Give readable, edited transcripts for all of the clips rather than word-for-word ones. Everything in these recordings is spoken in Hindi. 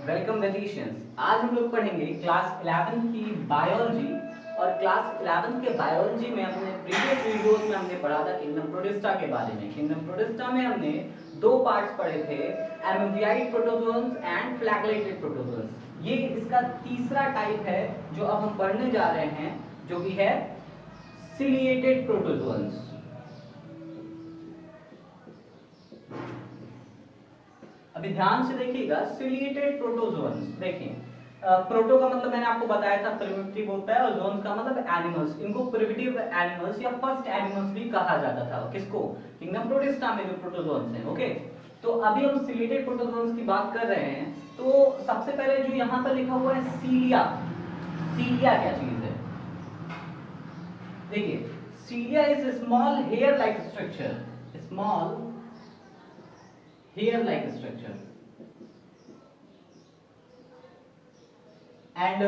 वेलकम वेजिशियंस। आज हम लोग पढ़ेंगे क्लास 11 की बायोलॉजी। और क्लास 11 के बायोलॉजी में हमने प्रीवियस वीडियोस में हमने पढ़ा था किंगडम प्रोटिस्टा के बारे में। किंगडम प्रोटिस्टा में हमने दो पार्ट्स पढ़े थे, एमोबियाइड प्रोटोजोन्स एंड फ्लैगेलेटेड प्रोटोजोन्स। ये इसका तीसरा टाइप है जो अब हम पढ़ने जा रहे हैं, जो कि है सिलिएटेड प्रोटोजोन्स। अभी ध्यान से देखिएगा, सिलिएटेड प्रोटोजोन्स। देखिए, प्रोटो का मतलब मैंने आपको बताया था प्रिमिटिव होता है, और जोन्स का मतलब एनिमल्स। इनको प्रिमिटिव एनिमल्स या फर्स्ट एनिमल्स भी कहा जाता था। किसको? किंगडम प्रोटिस्टा में जो प्रोटोजोन्स हैं। ओके, तो अभी हम सिलिएटेड प्रोटोजोन्स की बात कर रहे हैं। तो सबसे पहले जो यहां पर लिखा हुआ है सीलिया, सीलिया क्या चीज है? देखिए, cilia is small hair like structure, small hair like structure. And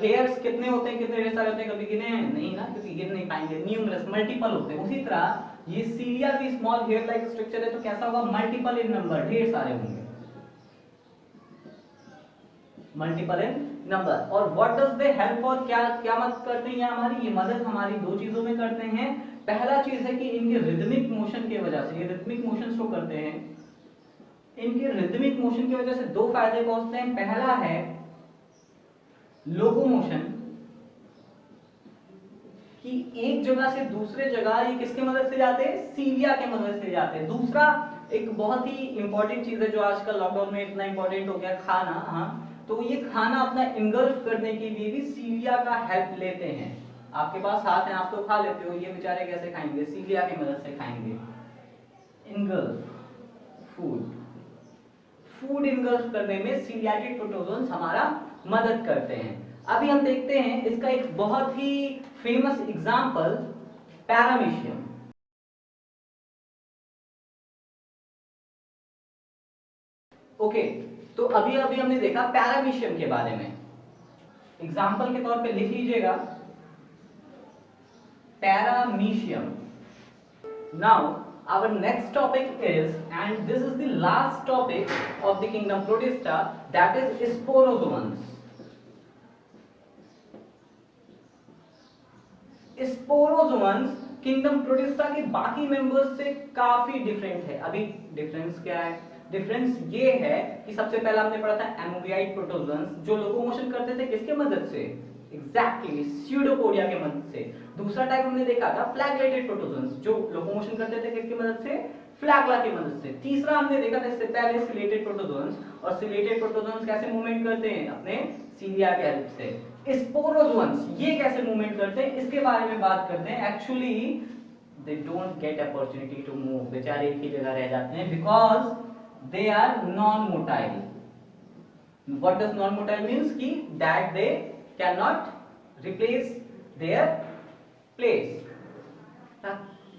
hairs कितने होते हैं, कितने ढेर सारे होते हैं? कभी गिने हैं? नहीं ना, क्योंकि गिन नहीं पाएंगे। न्यूमरस, मल्टीपल होते हैं। उसी तरह ये सीलिया भी स्मॉल हेयर लाइक स्ट्रक्चर है, तो कैसा होगा? मल्टीपल इन नंबर, ढेर सारे होंगे, मल्टीपल इन नंबर। और what does they help for? क्या क्या मदद करते हैं हमारी? ये मदद हमारी दो चीजों में करते हैं। पहला चीज है कि इनके रिदमिक मोशन की वजह से, ये रिदमिक मोशन शो करते हैं। इनके रिदमिक मोशन की वजह से दो फायदे पहुंचते हैं। पहला है लोकोमोशन, कि एक जगह से दूसरे जगह ये किसके मदद से जाते हैं? सीलिया के मदद से जाते हैं। दूसरा एक बहुत ही इंपॉर्टेंट चीज है जो आजकल लॉकडाउन में इतना इंपॉर्टेंट हो गया, खाना। हाँ, तो ये खाना अपना इंगल्फ करने के लिए भी सीलिया का हेल्प लेते हैं। आपके पास हाथ है, आप तो खा लेते हो, ये बेचारे कैसे खाएंगे? सीलिया की मदद से खाएंगे। इंगल्फ फूड, फूड इंगल्फ करने में सीलियाटिक प्रोटोजोन्स हमारा मदद करते हैं। अभी हम देखते हैं इसका एक बहुत ही फेमस एग्जांपल, पैरामीशियम। ओके, तो अभी अभी हमने देखा पैरामीशियम के बारे में। एग्जांपल के तौर पे लिख लीजिएगा, paramecium. Now our next topic is, and this is the last topic of the kingdom protista, that is sporozoans. Sporozoans kingdom protista के बाकी मेंबर्स से काफी डिफरेंट है। अभी डिफरेंस क्या है? डिफरेंस ये है कि सबसे पहला हमने पढ़ा था एमोबियाइड प्रोटोजोन्स, जो लोकोमोशन करते थे किसके मदद से? एग्जैक्टली स्यूडोपोडिया के मदद से। दूसरा टाइप हमने देखा था फ्लैगेलेटेड प्रोटोजोन्स, जो लोकोमोशन करते थे किसकी मदद से? फ्लैगला की मदद से। तीसरा हमने देखा था इससे पहले सिलेटेड प्रोटोजोन्स, और सिलेटेड प्रोटोजोन्स कैसे मूवमेंट करते हैं? अपने सीलिया के हेल्प से। स्पोरोजोन्स ये कैसे मूवमेंट करते हैं, इसके बारे में बात करते हैं। Actually they don't get opportunity to move, बेचारे एक ही जगह रह जाते हैं, because they are non motile. What does non motile means? कि that they can not replace their place.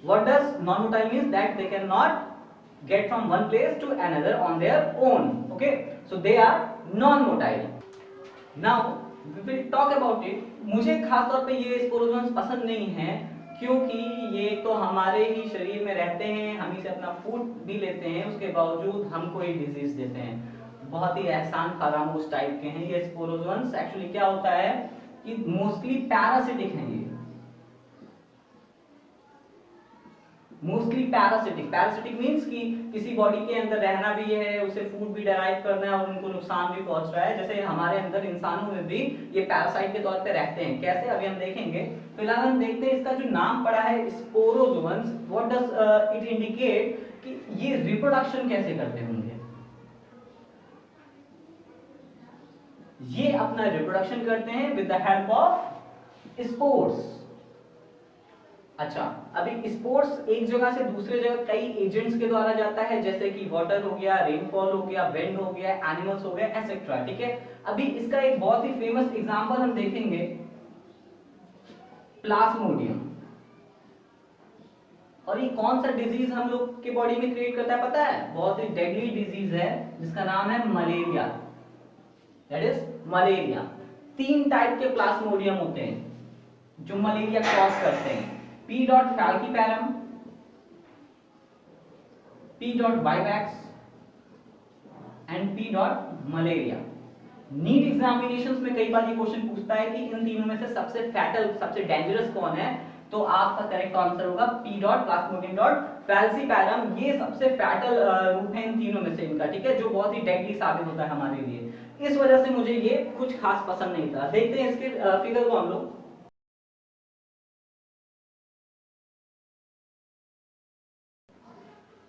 What does non motile means? That they can not get from one place to another on their own. Okay, so they are non motile. Now we will talk about it. मुझे खास तौर पे ये स्पोरोजोन्स पसंद नहीं है, क्योंकि ये तो हमारे ही शरीर में रहते हैं, हम इसे अपना फूड भी लेते हैं, उसके बावजूद हमको ही डिजीज देते हैं। बहुत ही एहसान फरामोश टाइप के हैं ये स्पोरोजोन्स। एक्चुअली क्या होता है कि मोस्टली पैरासिटिक हैं ये, मोस्टली पैरासिटिक। पैरासिटिक मींस कि किसी बॉडी के अंदर रहना भी है, उसे फूड भी डराइव करना है, और उनको नुकसान भी पहुंच रहा है। जैसे हमारे अंदर इंसानों में भी ये पैरासाइट के तौर पे रहते हैं। कैसे? अभी हम देखेंगे। फिलहाल हम देखते हैं इसका जो नाम पड़ा है sporozoans, what does it indicate, कि ये रिप्रोडक्शन कैसे करते होंगे। ये अपना रिप्रोडक्शन करते हैं with the help of spores. अच्छा, अभी स्पोर्ट्स एक जगह से दूसरे जगह कई एजेंट्स के द्वारा जाता है, जैसे कि वाटर हो गया, रेनफॉल हो गया, विंड हो गया, एनिमल्स हो गया, एटसेट्रा। ठीक है, अभी इसका एक बहुत ही फेमस एग्जांपल हम देखेंगे, प्लाज्मोडियम। और ये कौन सा डिजीज हम लोग के बॉडी में क्रिएट करता है पता है? बहुत ही डेडली डिजीज है जिसका नाम है malaria. That is malaria. 3 type के प्लाज्मोडियम होते हैं जो मलेरिया कॉज करते हैं। P. falciparum, P. vivax and P. Malaria. NEET examinations में कई बार ये क्वेश्चन पूछता है कि इन तीनों में से सबसे फैटल, सबसे डेंजरस कौन है, तो आपका करेक्ट आंसर होगा P dot Plasmodium dot falciparum. ये सबसे फैटल रूप है इन तीनों में से इनका, ठीक है, जो बहुत ही डेडली साबित होता है हमारे लिए। इस वजह से मुझे ये कुछ खास पसंद नहीं था। देखते हैं इसके फिगर को हम लोग।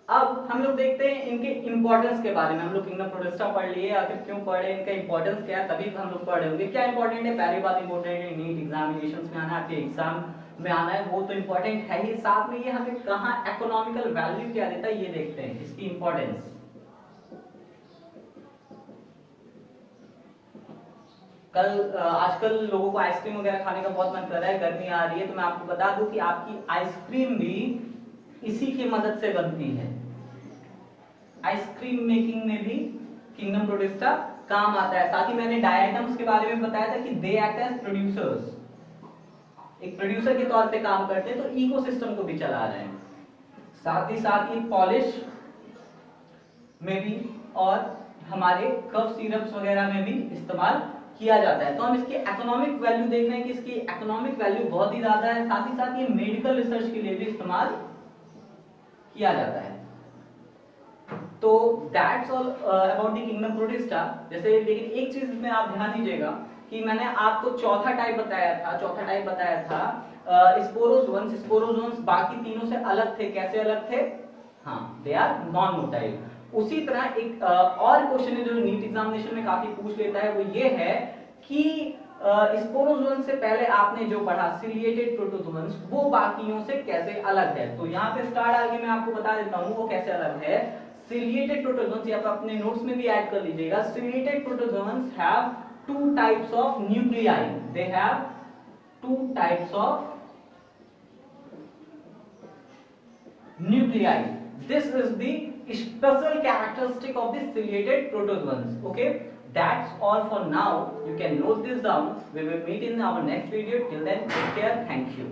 अब हम लोग देखते हैं इनके इंपॉर्टेंस के बारे में। हम लोग किंगडम प्रोटिस्टा पढ़ लिए, आखिर क्यों पढ़े, इनका इंपॉर्टेंस क्या है, तभी हम लोग पढ़े होंगे। क्या इंपॉर्टेंट है, पहली बात इंपॉर्टेंट है नीट एग्जामिनेशंस में आना, आपके एग्जाम में आना है, वो तो इंपॉर्टेंट है ही, साथ में ये हमें कहाँ इकोनॉमिकल वैल्यू क्या देता है ये देखते हैं, इसकी इंपॉर्टेंस। कल आजकल लोगों को आइसक्रीम वगैरह खाने का बहुत मन कर रहा है, गर्मी आ रही है, तो मैं आपको बता दूं कि आपकी आइसक्रीम भी इसी की मदद से बनती है। आइसक्रीम मेकिंग में भी किंगडम प्रोटिस्टा काम आता है। साथ ही मैंने डायटम्स के बारे में बताया था कि दे एक्ट एज प्रोड्यूसर्स, एक प्रोड्यूसर के तौर पे काम करते हैं, तो इकोसिस्टम को भी चला रहे हैं। साथ ही पॉलिश में भी और हमारे कफ सिरप्स वगैरह में भी इस्तेमाल किया जाता है। तो हम इसकी इकोनॉमिक वैल्यू देख रहे हैं कि इसकी इकोनॉमिक वैल्यू बहुत ही ज्यादा है। साथ ही ये मेडिकल रिसर्च के लिए भी इस्तेमाल किया जाता है। तो that's all about the kingdom protista. जैसे लेकिन एक चीज में आप ध्यान दीजिएगा कि मैंने आपको चौथा टाइप बताया था स्पोरोजोन्स। स्पोरोजोन्स बाकी तीनों से अलग थे। कैसे अलग थे? हाँ, दे आर नॉन मोटाइल। उसी तरह एक और क्वेश्चन है जो नीट एग्जामिनेशन में काफी पूछ लेता है, वो ये है कि स्पोरोजोन से पहले आपने जो पढ़ा सिलिएटेड प्रोटोजोन्स, वो बाकियों से कैसे अलग है। तो यहाँ पे स्टार डाल के मैं आपको बता देता हूँ वो कैसे अलग है। सिलिएटेड प्रोटोजोन्स, ये आप अपने नोट्स में भी ऐड कर लीजिएगा। Ciliated protozoans have two types of nuclei. They have two types of nuclei. This is the special characteristic of the ciliated protozoans. Okay, that's all for now. You can note this down. We will meet in our next video. Till then, take care. Thank you.